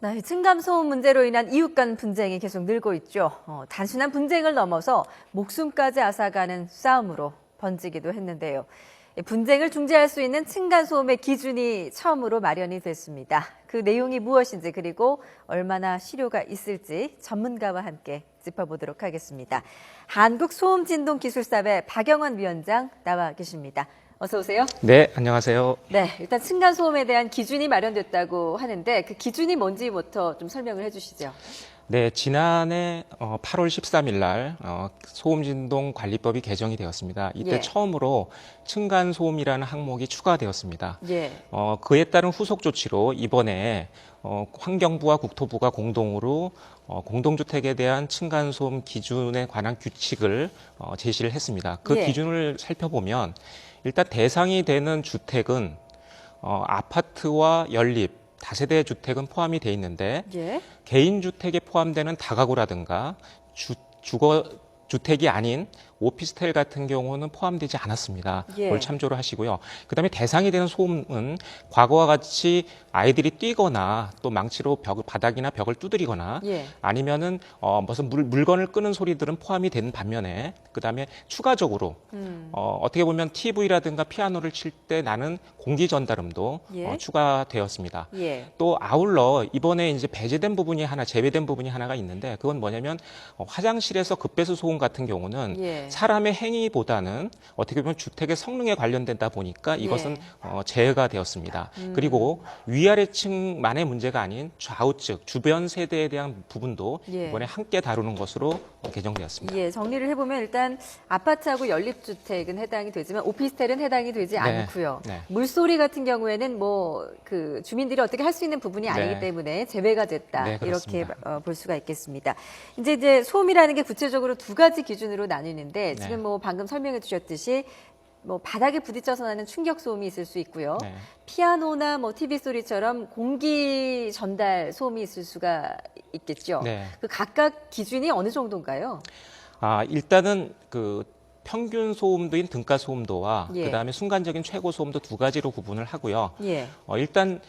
네, 층간소음 문제로 인한 이웃 간 분쟁이 계속 늘고 있죠. 단순한 분쟁을 넘어서 목숨까지 앗아가는 싸움으로 번지기도 했는데요. 분쟁을 중재할 수 있는 층간소음의 기준이 처음으로 마련이 됐습니다. 그 내용이 무엇인지 그리고 얼마나 실효가 있을지 전문가와 함께 짚어보도록 하겠습니다. 한국소음진동기술사회 박영원 위원장 나와 계십니다. 어서 오세요. 네, 안녕하세요. 네, 일단 층간소음에 대한 기준이 마련됐다고 하는데 그 기준이 뭔지부터 좀 설명을 해주시죠. 네, 지난해 8월 13일 날 소음진동관리법이 개정이 되었습니다. 이때 예. 처음으로 층간소음이라는 항목이 추가되었습니다. 예. 그에 따른 후속 조치로 이번에 환경부와 국토부가 공동으로 공동주택에 대한 층간소음 기준에 관한 규칙을 제시를 했습니다. 그 예. 기준을 살펴보면 일단 대상이 되는 주택은 아파트와 연립, 다세대 주택은 포함이 돼 있는데 예. 개인 주택에 포함되는 다가구라든가 주거 주택이 아닌 오피스텔 같은 경우는 포함되지 않았습니다. 예. 그걸 참조를 하시고요. 그다음에 대상이 되는 소음은 과거와 같이 아이들이 뛰거나 또 망치로 바닥이나 벽을 두드리거나 예. 아니면은 무슨 물건을 끄는 소리들은 포함이 되는 반면에 그다음에 추가적으로 어떻게 보면 TV라든가 피아노를 칠 때 나는 공기 전달음도 예. 추가되었습니다. 예. 또 아울러 이번에 이제 배제된 부분이 제외된 부분이 하나가 있는데 그건 뭐냐면 화장실에서 급배수 소음 같은 경우는 예. 사람의 행위보다는 어떻게 보면 주택의 성능에 관련된다 보니까 이것은 예. 제외가 되었습니다. 그리고 위아래층만의 문제가 아닌 좌우측, 주변 세대에 대한 부분도 예. 이번에 함께 다루는 것으로 개정되었습니다. 예, 정리를 해보면 일단 아파트하고 연립주택은 해당이 되지만 오피스텔은 해당이 되지 않고요. 네. 물소리 같은 경우에는 뭐 그 주민들이 어떻게 할 수 있는 부분이 아니기 네. 때문에 제외가 됐다. 네, 이렇게 그렇습니다. 볼 수가 있겠습니다. 이제 소음이라는 게 구체적으로 두 가지 기준으로 나뉘는데 네. 지금 뭐 방금 설명해 주셨듯이 뭐 바닥에 부딪혀서 나는 충격 소음이 있을 수 있고요. 네. 피아노나 뭐 TV 소리처럼 공기 전달 소음이 있을 수가 있겠죠. 네. 그 각각 기준이 어느 정도인가요? 일단은 그 평균 소음도인 등가 소음도와 예. 그다음에 순간적인 최고 소음도 두 가지로 구분을 하고요. 예. 일단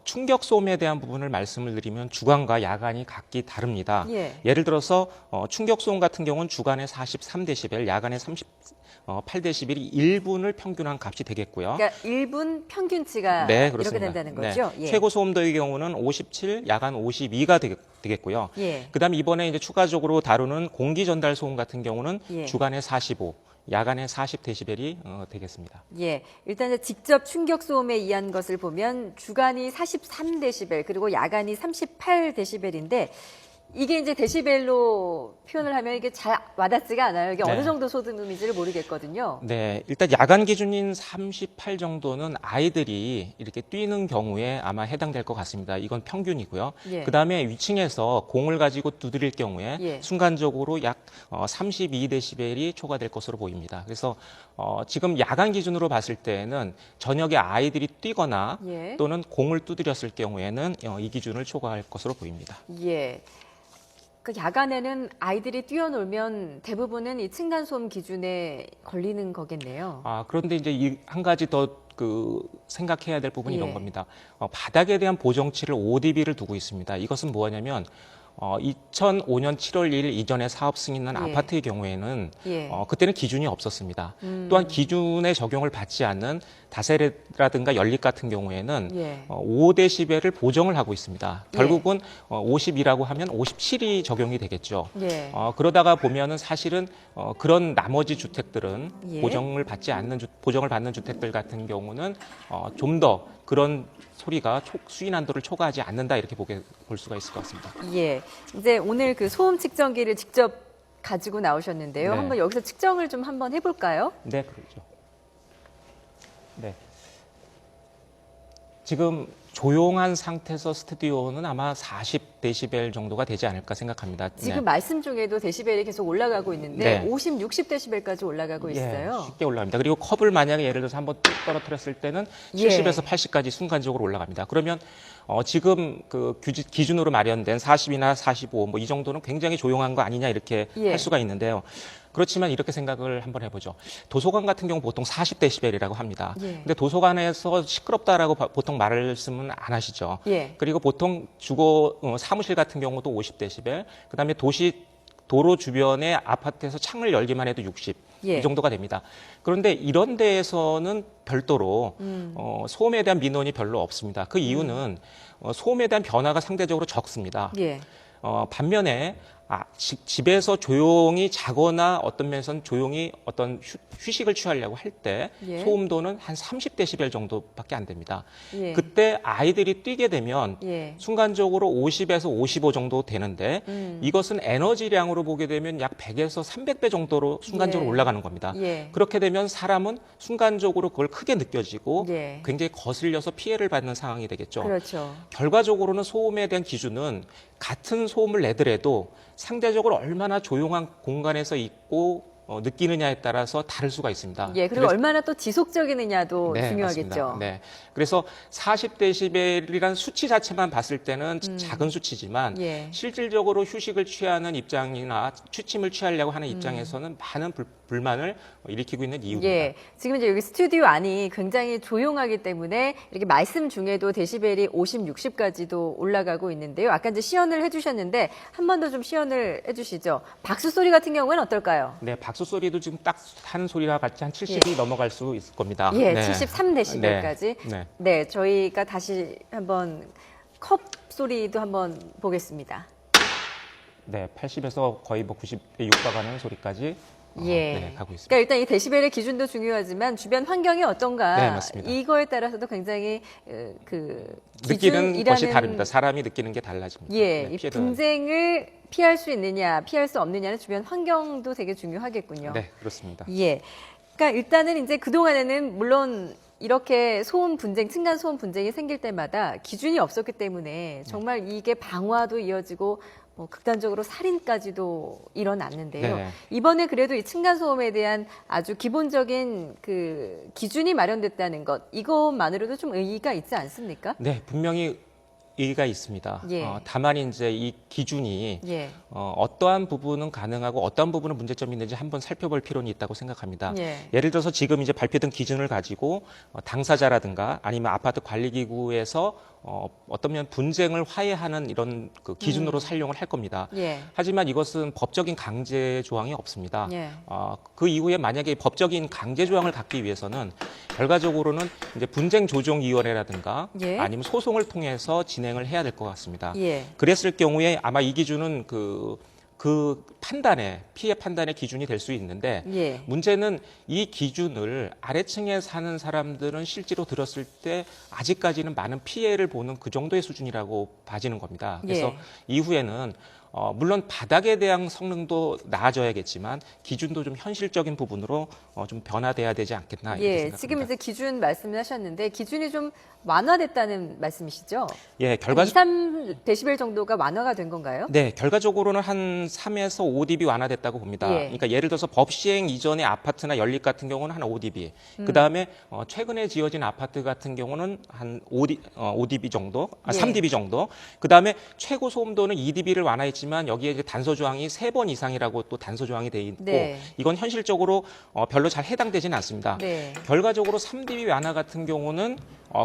충격 소음에 대한 부분을 말씀을 드리면 주간과 야간이 각기 다릅니다. 예. 예를 들어서 충격 소음 같은 경우는 주간에 43데시벨, 야간에 38데시벨이 1분을 평균한 값이 되겠고요. 그러니까 1분 평균치가 네, 이렇게 그렇습니다. 된다는 거죠? 네. 예. 최고 소음도의 경우는 57, 야간 52가 되겠고요. 예. 그다음에 이번에 이제 추가적으로 다루는 공기 전달 소음 같은 경우는 예. 주간에 45, 야간에 40데시벨이 되겠습니다. 예. 일단 이제 직접 충격 소음에 의한 것을 보면 주간이 43데시벨 그리고 야간이 38데시벨인데 이게 이제 데시벨로 표현을 하면 이게 잘 와닿지가 않아요. 이게 네. 어느 정도 소음인지를 모르겠거든요. 네, 일단 야간 기준인 38 정도는 아이들이 이렇게 뛰는 경우에 아마 해당될 것 같습니다. 이건 평균이고요. 예. 그다음에 위층에서 공을 가지고 두드릴 경우에 예. 순간적으로 약 32데시벨이 초과될 것으로 보입니다. 그래서 지금 야간 기준으로 봤을 때는 저녁에 아이들이 뛰거나 예. 또는 공을 두드렸을 경우에는 이 기준을 초과할 것으로 보입니다. 예. 그 야간에는 아이들이 뛰어놀면 대부분은 이 층간소음 기준에 걸리는 거겠네요. 그런데 이제 이 한 가지 더 생각해야 될 부분이 예. 이런 겁니다. 바닥에 대한 보정치를 ODB를 두고 있습니다. 이것은 뭐냐면 2005년 7월 1일 이전에 사업 승인난 예. 아파트의 경우에는 예. 그때는 기준이 없었습니다. 또한 기준에 적용을 받지 않는 다세대라든가 연립 같은 경우에는 예. 5데시벨을 보정을 하고 있습니다. 예. 결국은 50이라고 하면 57이 적용이 되겠죠. 예. 그러다가 보면은 사실은 그런 나머지 주택들은 예. 보정을 받는 주택들 같은 경우는 좀 더 그런 소리가 수위 난도를 초과하지 않는다 이렇게 볼 수가 있을 것 같습니다. 예. 이제 오늘 그 소음 측정기를 직접 가지고 나오셨는데요. 네. 한번 여기서 측정을 좀 한번 해볼까요? 네, 그렇죠. 네. 지금 조용한 상태에서 스튜디오는 아마 40데시벨 정도가 되지 않을까 생각합니다. 지금 네. 말씀 중에도 데시벨이 계속 올라가고 있는데 네. 50, 60데시벨까지 올라가고 있어요. 쉽게 올라갑니다. 그리고 컵을 만약에 예를 들어서 한번 뚝 떨어뜨렸을 때는 예. 70에서 80까지 순간적으로 올라갑니다. 그러면 지금 그 기준으로 마련된 40이나 45, 뭐 이 정도는 굉장히 조용한 거 아니냐 이렇게 예. 할 수가 있는데요. 그렇지만 이렇게 생각을 한번 해보죠. 도서관 같은 경우 보통 40데시벨이라고 합니다. 예. 근데 도서관에서 시끄럽다라고 보통 말씀은 안 하시죠. 예. 그리고 보통 주거 사무실 같은 경우도 50데시벨, 그다음에 도로 주변의 아파트에서 창을 열기만 해도 60, 예. 이 정도가 됩니다. 그런데 이런 데에서는 별도로 소음에 대한 민원이 별로 없습니다. 그 이유는 소음에 대한 변화가 상대적으로 적습니다. 예. 반면에 집에서 조용히 자거나 어떤 면에서는 조용히 어떤 휴식을 취하려고 할 때 예. 소음도는 한 30데시벨 정도밖에 안 됩니다. 예. 그때 아이들이 뛰게 되면 예. 순간적으로 50에서 55 정도 되는데 이것은 에너지량으로 보게 되면 약 100에서 300배 정도로 순간적으로 예. 올라가는 겁니다. 예. 그렇게 되면 사람은 순간적으로 그걸 크게 느껴지고 예. 굉장히 거슬려서 피해를 받는 상황이 되겠죠. 그렇죠. 결과적으로는 소음에 대한 기준은 같은 소음을 내더라도 상대적으로 얼마나 조용한 공간에서 있고 느끼느냐에 따라서 다를 수가 있습니다. 예, 그리고 얼마나 또 지속적이느냐도 네, 중요하겠죠. 맞습니다. 네. 그래서 40데시벨이라는 수치 자체만 봤을 때는 작은 수치지만 예. 실질적으로 휴식을 취하는 입장이나 취침을 취하려고 하는 입장에서는 많은 불만을 일으키고 있는 이유입니다. 예, 지금 이제 여기 스튜디오 안이 굉장히 조용하기 때문에 이렇게 말씀 중에도 데시벨이 50, 60까지도 올라가고 있는데요. 아까 이제 시연을 해주셨는데 한 번 더 좀 시연을 해주시죠. 박수 소리 같은 경우는 어떨까요? 네, 박수 소리도 지금 딱 하는 소리와 같이 한 70이 넘어갈 수 있을 겁니다. 예, 네. 73데시벨까지. 네. 네, 저희가 다시 한번 컵 소리도 한번 보겠습니다. 네, 80에서 거의 뭐 90에 육박하는 소리까지 예. 네, 가고 있습니다. 그러니까 일단 이 데시벨의 기준도 중요하지만 주변 환경이 어떤가 네, 맞습니다. 이거에 따라서도 굉장히 그 느끼는 기준이라는- 것이 다릅니다. 사람이 느끼는 게 달라집니다. 예, 네, 이 피해도- 분쟁을 피할 수 있느냐, 피할 수 없느냐는 주변 환경도 되게 중요하겠군요. 네, 그렇습니다. 예. 그러니까 일단은 이제 그동안에는 물론 이렇게 소음 분쟁, 층간 소음 분쟁이 생길 때마다 기준이 없었기 때문에 정말 이게 방화도 이어지고 뭐 극단적으로 살인까지도 일어났는데요. 네. 이번에 그래도 이 층간 소음에 대한 아주 기본적인 그 기준이 마련됐다는 것, 이것만으로도 좀 의의가 있지 않습니까? 네, 분명히 의의가 있습니다. 예. 다만 이제 이 기준이 예. 어떠한 부분은 가능하고 어떠한 부분은 문제점이 있는지 한번 살펴볼 필요는 있다고 생각합니다. 예. 예를 들어서 지금 이제 발표된 기준을 가지고 당사자라든가 아니면 아파트 관리기구에서 어떤 면 분쟁을 화해하는 이런 그 기준으로 사용을 할 겁니다. 예. 하지만 이것은 법적인 강제 조항이 없습니다. 예. 그 이후에 만약에 법적인 강제 조항을 갖기 위해서는 결과적으로는 이제 분쟁조정위원회라든가 예. 아니면 소송을 통해서 진행을 해야 될 것 같습니다. 예. 그랬을 경우에 아마 이 기준은 그 판단의 피해 판단의 기준이 될 수 있는데 예. 문제는 이 기준을 아래층에 사는 사람들은 실제로 들었을 때 아직까지는 많은 피해를 보는 그 정도의 수준이라고 봐지는 겁니다. 그래서 예. 이후에는 물론 바닥에 대한 성능도 나아져야겠지만 기준도 좀 현실적인 부분으로 좀 변화돼야 되지 않겠나 이렇게 예, 생각합니다. 지금 이제 기준 말씀하셨는데 기준이 좀 완화됐다는 말씀이시죠? 예, 3데시벨 정도가 완화가 된 건가요? 네, 결과적으로는 한 3에서 5dB 완화됐다고 봅니다. 예. 그러니까 예를 들어서 법 시행 이전의 아파트나 연립 같은 경우는 한 5dB. 그다음에 최근에 지어진 아파트 같은 경우는 한 5dB 정도, 예. 3dB 정도. 그다음에 최고 소음도는 2dB를 완화했지만 여기에 이제 단서 조항이 3번 이상이라고 또 단서 조항이 돼 있고 네. 이건 현실적으로 별로 잘 해당되지는 않습니다. 네. 결과적으로 3dB 완화 같은 경우는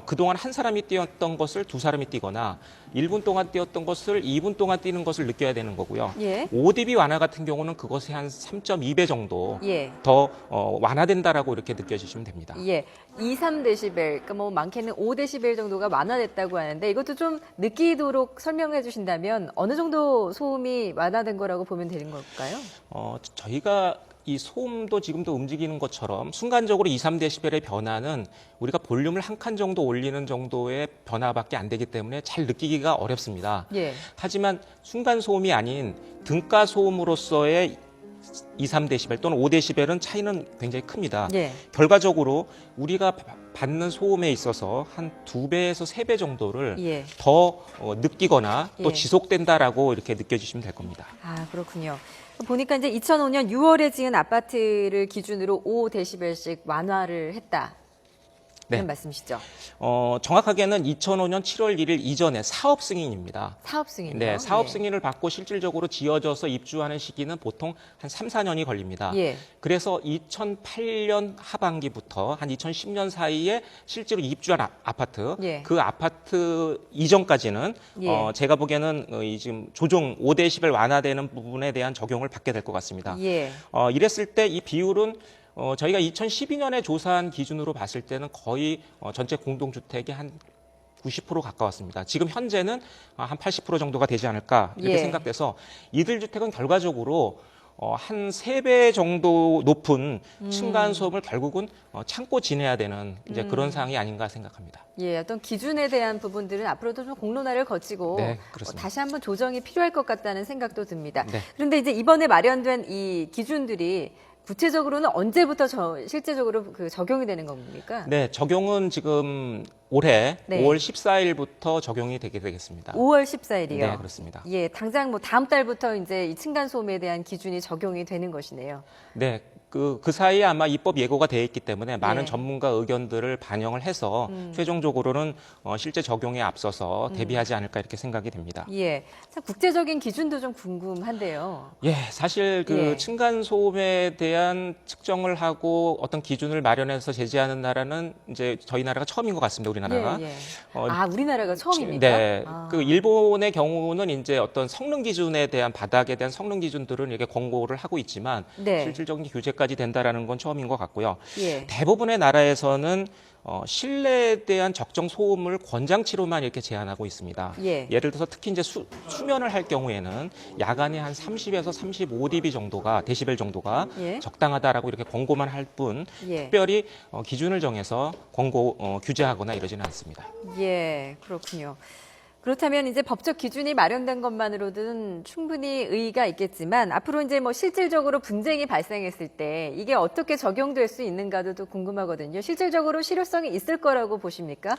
그동안 한 사람이 뛰었던 것을 두 사람이 뛰거나 1분 동안 뛰었던 것을 2분 동안 뛰는 것을 느껴야 되는 거고요. 예. 5dB 완화 같은 경우는 그것의 한 3.2배 정도 예. 더 완화된다라고 이렇게 느껴지시면 됩니다. 예, 2, 3데시벨, 그러니까 뭐 많게는 5데시벨 정도가 완화됐다고 하는데 이것도 좀 느끼도록 설명해 주신다면 어느 정도 소음이 완화된 거라고 보면 되는 걸까요? 저희가 이 소음도 지금도 움직이는 것처럼 순간적으로 2, 3데시벨의 변화는 우리가 볼륨을 한 칸 정도 올리는 정도의 변화밖에 안 되기 때문에 잘 느끼기가 어렵습니다. 예. 하지만 순간 소음이 아닌 등가 소음으로서의 2, 3데시벨 또는 5데시벨은 차이는 굉장히 큽니다. 예. 결과적으로 우리가 받는 소음에 있어서 한 2배에서 3배 정도를 예. 더 느끼거나 또 예. 지속된다라고 이렇게 느껴지시면 될 겁니다. 아, 그렇군요. 보니까 이제 2005년 6월에 지은 아파트를 기준으로 5데시벨씩 완화를 했다. 네. 이런 말씀이시죠? 정확하게는 2005년 7월 1일 이전에 사업 승인입니다. 사업 승인이요? 네, 사업 예. 승인을 받고 실질적으로 지어져서 입주하는 시기는 보통 한 3, 4년이 걸립니다. 예. 그래서 2008년 하반기부터 한 2010년 사이에 실제로 입주한 아파트, 예. 그 아파트 이전까지는 예. 제가 보기에는 이 지금 조정 5데시벨 완화되는 부분에 대한 적용을 받게 될 것 같습니다. 예. 이랬을 때 이 비율은 저희가 2012년에 조사한 기준으로 봤을 때는 거의 전체 공동주택의 한 90% 가까웠습니다. 지금 현재는 한 80% 정도가 되지 않을까 이렇게 예. 생각돼서 이들 주택은 결과적으로 한 3배 정도 높은 층간소음을 결국은 참고 지내야 되는 이제 그런 상황이 아닌가 생각합니다. 예, 어떤 기준에 대한 부분들은 앞으로도 좀 공론화를 거치고 네, 그렇습니다. 다시 한번 조정이 필요할 것 같다는 생각도 듭니다. 네. 그런데 이제 이번에 마련된 이 기준들이 구체적으로는 언제부터 실제적으로 그 적용이 되는 겁니까? 네, 적용은 지금 올해 네. 5월 14일부터 적용이 되게 되겠습니다. 5월 14일이요. 네, 그렇습니다. 예, 당장 뭐 다음 달부터 이제 이 층간소음에 대한 기준이 적용이 되는 것이네요. 네, 그 사이에 아마 입법 예고가 되어 있기 때문에 많은 예. 전문가 의견들을 반영을 해서 최종적으로는 실제 적용에 앞서서 대비하지 않을까 이렇게 생각이 됩니다. 예, 참 국제적인 기준도 좀 궁금한데요. 예, 사실 그 예. 층간 소음에 대한 측정을 하고 어떤 기준을 마련해서 제시하는 나라는 이제 저희 나라가 처음인 것 같습니다. 우리나라가. 예, 예. 어, 우리나라가 처음입니까? 네, 아. 그 일본의 경우는 이제 어떤 성능 기준에 대한 바닥에 대한 성능 기준들은 이렇게 권고를 하고 있지만 네. 실질적인 규제까지 된다라는 건 처음인 것 같고요. 예. 대부분의 나라에서는 실내에 대한 적정 소음을 권장치로만 이렇게 제한하고 있습니다. 예. 예를 들어서 특히 이제 수면을 할 경우에는 야간에 한 30에서 35dB 정도가 데시벨 정도가 예. 적당하다라고 이렇게 권고만 할 뿐 예. 특별히 기준을 정해서 규제하거나 이러지는 않습니다. 예, 그렇군요. 그렇다면 이제 법적 기준이 마련된 것만으로는 충분히 의의가 있겠지만 앞으로 이제 뭐 실질적으로 분쟁이 발생했을 때 이게 어떻게 적용될 수 있는가도 또 궁금하거든요. 실질적으로 실효성이 있을 거라고 보십니까?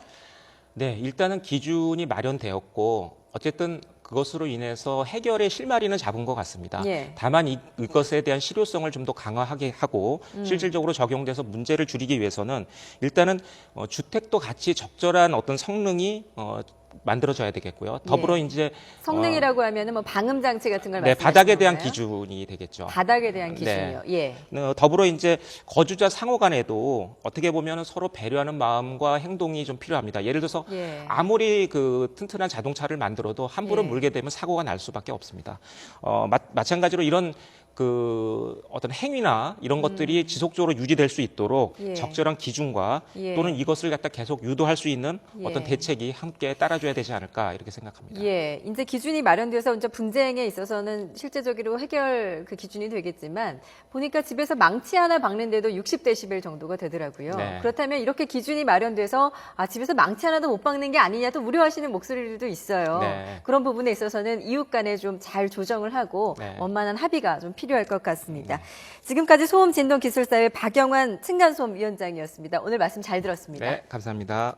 네, 일단은 기준이 마련되었고 어쨌든 그것으로 인해서 해결의 실마리는 잡은 것 같습니다. 예. 다만 이것에 대한 실효성을 좀 더 강화하게 하고 실질적으로 적용돼서 문제를 줄이기 위해서는 일단은 주택도 같이 적절한 어떤 성능이 만들어져야 되겠고요. 더불어 예. 이제 성능이라고 하면은 뭐 방음 장치 같은 걸 네, 말씀하시는 바닥에 대한 건가요? 기준이 되겠죠. 바닥에 대한 네. 기준이요. 예. 더불어 이제 거주자 상호 간에도 어떻게 보면 서로 배려하는 마음과 행동이 좀 필요합니다. 예를 들어서 예. 아무리 그 튼튼한 자동차를 만들어도 함부로 예. 물게 되면 사고가 날 수밖에 없습니다. 마찬가지로 이런 그 어떤 행위나 이런 것들이 지속적으로 유지될 수 있도록 예. 적절한 기준과 예. 또는 이것을 갖다 계속 유도할 수 있는 어떤 예. 대책이 함께 따라줘야 되지 않을까 이렇게 생각합니다. 예, 이제 기준이 마련돼서 이제 분쟁에 있어서는 실제적으로 해결 그 기준이 되겠지만 보니까 집에서 망치 하나 박는데도 60데시벨 정도가 되더라고요. 네. 그렇다면 이렇게 기준이 마련돼서 집에서 망치 하나도 못 박는 게 아니냐 또 우려하시는 목소리들도 있어요. 네. 그런 부분에 있어서는 이웃 간에 좀 잘 조정을 하고 네. 원만한 합의가 좀 필요할 것 같습니다. 지금까지 소음진동기술사회 박영환 층간소음위원장이었습니다. 오늘 말씀 잘 들었습니다. 네, 감사합니다.